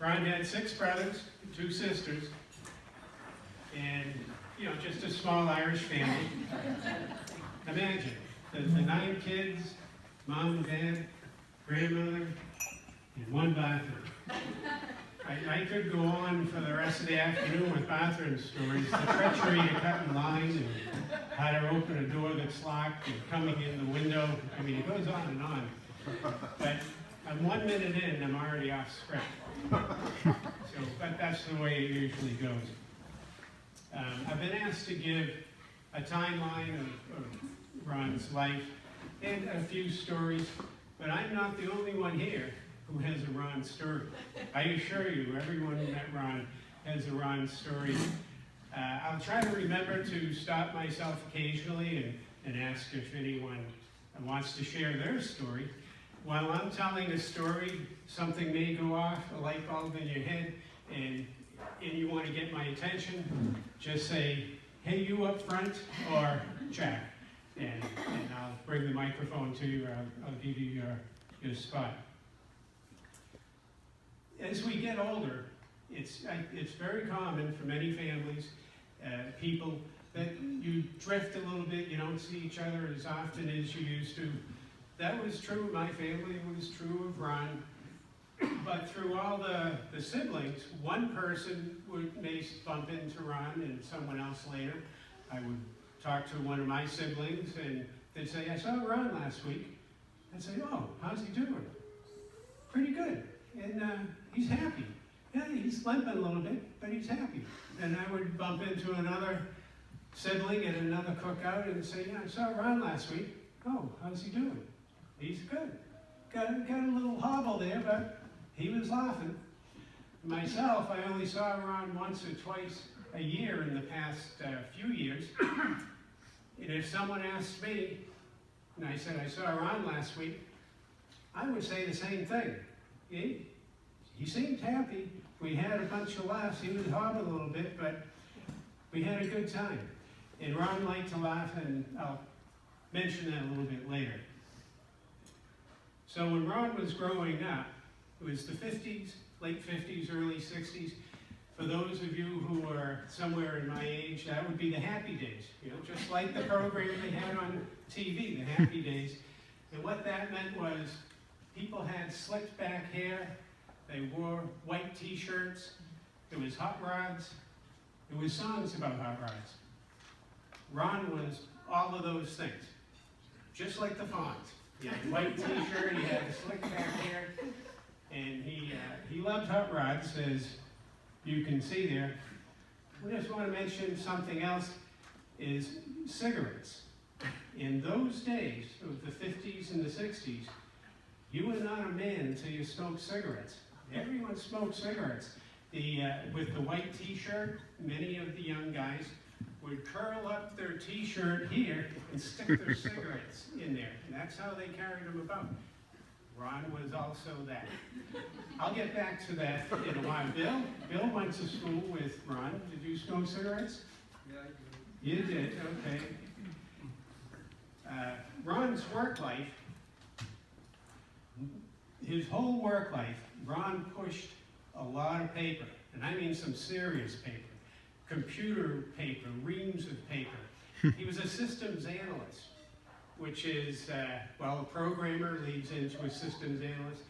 Ron had 6 brothers, 2 sisters, and, you know, just a small Irish family. Imagine, the 9 kids, mom and dad, grandmother, and 1 bathroom. I could go on for the rest of the afternoon with bathroom stories, the treachery to cut in line, and how to open a door that's locked, and coming in the window. I mean, it goes on and on. But I'm 1 minute in, I'm already off script. But that's the way it usually goes. I've been asked to give a timeline of Ron's life and a few stories, but I'm not the only one here who has a Ron story. I assure you, everyone who met Ron has a Ron story. I'll try to remember to stop myself occasionally and ask if anyone wants to share their story. While I'm telling a story, something may go off, a light bulb in your head, and you want to get my attention, just say, hey, you up front, or Jack, and I'll bring the microphone to you, or I'll give you your spot. As we get older, it's very common for many families, people, that you drift a little bit, you don't see each other as often as you used to. That was true of my family, it was true of Ron. But through all the siblings, one person may bump into Ron and someone else later. I would talk to one of my siblings and they'd say, I saw Ron last week. I'd say, oh, how's he doing? Pretty good. And he's happy. Yeah, he's limping a little bit, but he's happy. And I would bump into another sibling at another cookout and say, yeah, I saw Ron last week. Oh, how's he doing? He's good. Got a little hobble there, but he was laughing. Myself, I only saw Ron once or twice a year in the past few years. And if someone asked me, and I said, I saw Ron last week, I would say the same thing. He seemed happy. We had a bunch of laughs. He was hobbling a little bit, but we had a good time. And Ron liked to laugh, and I'll mention that a little bit later. So when Ron was growing up, it was the 50s, late 50s, early 60s. For those of you who are somewhere in my age, that would be the happy days. You know, just like the program they had on TV, the happy days. And what that meant was people had slicked back hair, they wore white t-shirts, there was hot rods, there was songs about hot rods. Ron was all of those things, just like the Fonz. He had a white t-shirt, he had the slick back hair, and he loved hot rods, as you can see there. I just want to mention something else, is cigarettes. In those days, of the 50s and the 60s, you were not a man until you smoked cigarettes. Everyone smoked cigarettes. With the white t-shirt, many of the young guys would curl up their t-shirt here and stick their cigarettes in there. And that's how they carried them about. Ron was also that. I'll get back to that in a while. Bill went to school with Ron. Did you smoke cigarettes? Yeah, I did. You did, okay. Ron's work life, his whole work life, Ron pushed a lot of paper, and I mean some serious paper. Computer paper, reams of paper. He was a systems analyst, which is, well, a programmer leads into a systems analyst,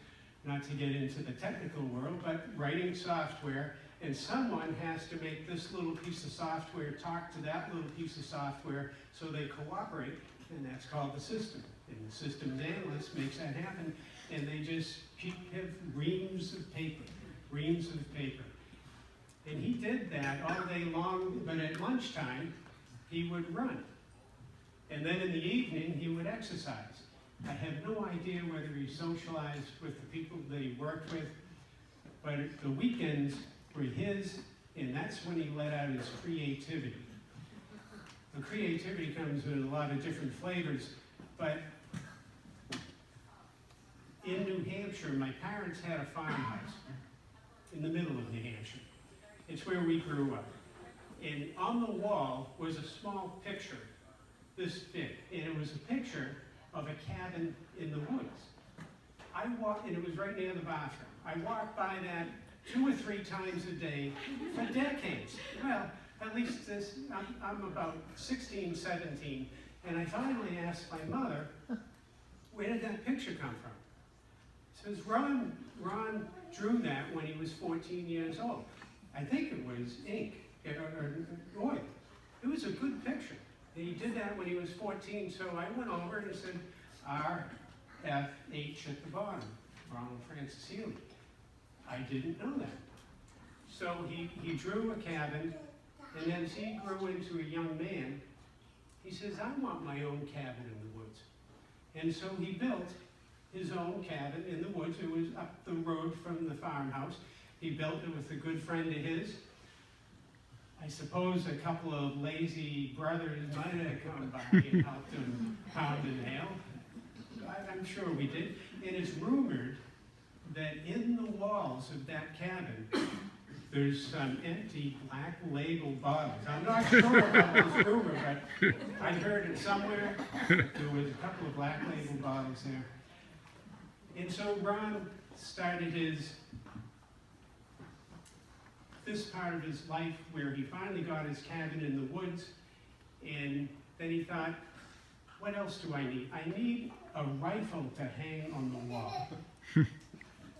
not to get into the technical world, but writing software, and someone has to make this little piece of software talk to that little piece of software so they cooperate, and that's called the system. And the systems analyst makes that happen, and they just have reams of paper, reams of paper. And he did that all day long, but at lunchtime, he would run. And then in the evening, he would exercise. I have no idea whether he socialized with the people that he worked with, but the weekends were his, and that's when he let out his creativity. The creativity comes in a lot of different flavors, but in New Hampshire, my parents had a farmhouse in the middle of New Hampshire. It's where we grew up. And on the wall was a small picture, this big, and it was a picture of a cabin in the woods. I walked, and it was right near the bathroom. I walked by that 2 or 3 times a day for decades. Well, at least this, I'm about 16, 17, and I finally asked my mother, where did that picture come from? She says, Ron drew that when he was 14 years old. I think it was ink, or oil. It was a good picture. And he did that when he was 14, so I went over and said, R.F.H. at the bottom, Ronald Francis Healey. I didn't know that. So he drew a cabin, and as he grew into a young man, he says, I want my own cabin in the woods. And so he built his own cabin in the woods. It was up the road from the farmhouse. He built it with a good friend of his. I suppose a couple of lazy brothers might have come by and helped him pound and nail. I'm sure we did. And it's rumored that in the walls of that cabin, there's some empty black label bottles. I'm not sure about this rumor, but I heard it somewhere. There was a couple of black label bottles there. And so Ron started this part of his life where he finally got his cabin in the woods, and then he thought, what else do I need? I need a rifle to hang on the wall.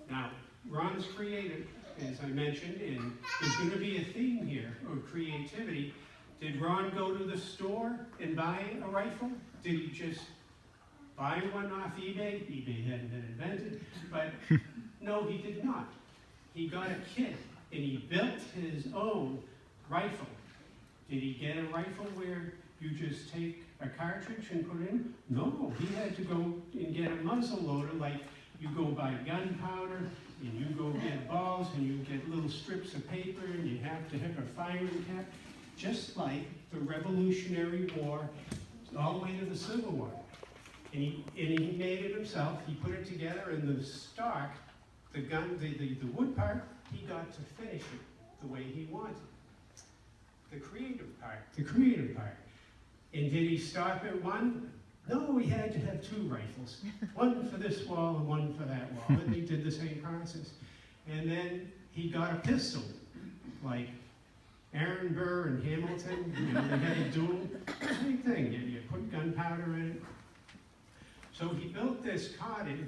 Now, Ron's creative, as I mentioned, and there's going to be a theme here of creativity. Did Ron go to the store and buy a rifle? Did he just buy one off eBay? eBay hadn't been invented, but no, he did not. He got a kit, and he built his own rifle. Did he get a rifle where you just take a cartridge and put it in? No, he had to go and get a muzzle loader, like you go buy gunpowder, and you go get balls, and you get little strips of paper, and you have to have a firing cap, just like the Revolutionary War, all the way to the Civil War. And he made it himself. He put it together, and the stock, the gun, the wood part, he got to finish it the way he wanted. The creative part. And did he stop at one? No, he had to have 2 rifles. One for this wall and one for that wall. And he did the same process. And then he got a pistol, like Aaron Burr and Hamilton. You know, they had a duel. Same thing. You put gunpowder in it. So he built this cottage.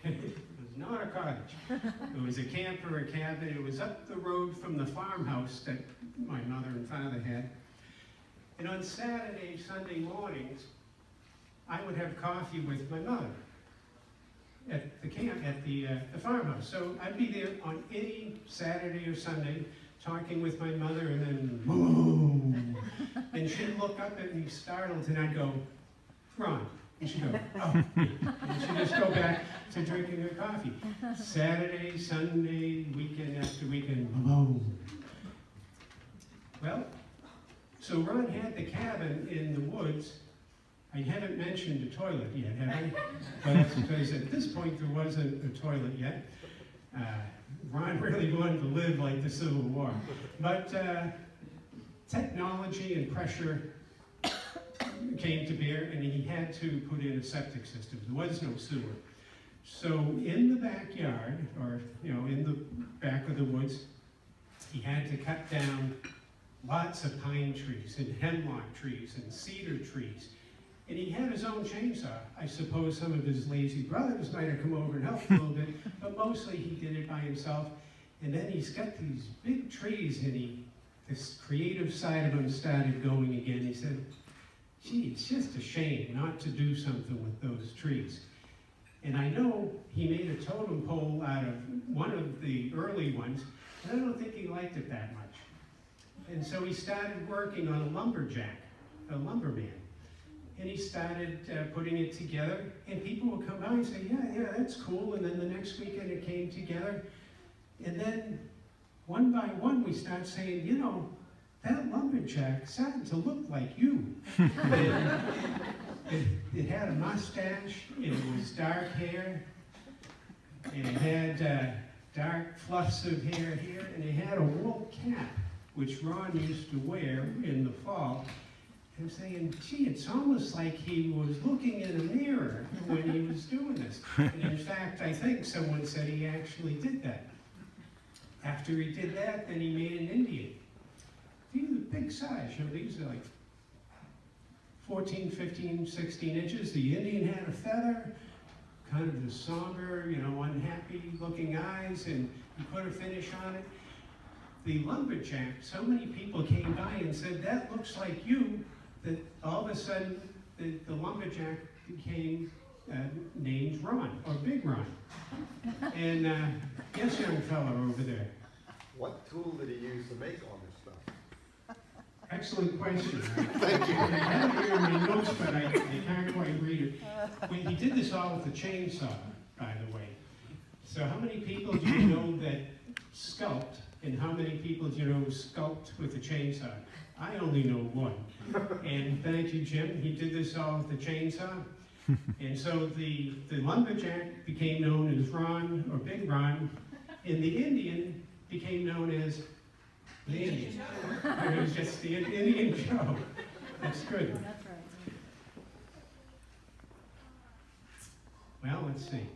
It was not a cottage. It was a camper, a cabin. It was up the road from the farmhouse that my mother and father had. And on Saturday, Sunday mornings, I would have coffee with my mother at the camp, at the farmhouse. So I'd be there on any Saturday or Sunday talking with my mother, and then boom, and she'd look up at me startled, and I'd go, Ron. And she'd go, oh. And she'd just go back to drinking her coffee. Saturday, Sunday, weekend after weekend, boom. Well, so Ron had the cabin in the woods. I haven't mentioned a toilet yet, have I? But that's because at this point there wasn't a toilet yet. Ron really wanted to live like the Civil War. But technology and pressure came to bear, and he had to put in a septic system. There was no sewer. So in the backyard, or in the back of the woods, he had to cut down lots of pine trees and hemlock trees and cedar trees. And he had his own chainsaw. I suppose some of his lazy brothers might have come over and helped a little bit, but mostly he did it by himself. And then he's got these big trees, and this creative side of him started going again. He said, gee, it's just a shame not to do something with those trees. And I know he made a totem pole out of one of the early ones, and I don't think he liked it that much. And so he started working on a lumberjack, a lumberman. And he started putting it together, and people would come by and say, yeah, that's cool. And then the next weekend it came together. And then one by one we start saying, that lumberjack started to look like you. It had a mustache, and it was dark hair, and it had dark fluffs of hair here, and it had a wool cap, which Ron used to wear in the fall. I'm saying, gee, it's almost like he was looking in a mirror when he was doing this. And in fact, I think someone said he actually did that. After he did that, then he made an Indian. These are big size, you know, these are like 14, 15, 16 inches. The Indian had a feather, kind of the somber, you know, unhappy looking eyes, and he put a finish on it. The lumberjack, so many people came by and said, that looks like you, that all of a sudden the lumberjack became named Ron, or Big Ron. And yes, young fellow over there. What tool did he use to make all this stuff? Excellent question. Thank you. I have it here in my notes, but I can't quite read it. Well, he did this all with a chainsaw, by the way. So how many people do you know that sculpt, and how many people do you know sculpt with a chainsaw? I only know one. And thank you, Jim. He did this all with a chainsaw. And so the lumberjack became known as Ron, or Big Ron, and the Indian became known as the Indian. It was just the Indian Joe. That's good. That's right. Well, let's see.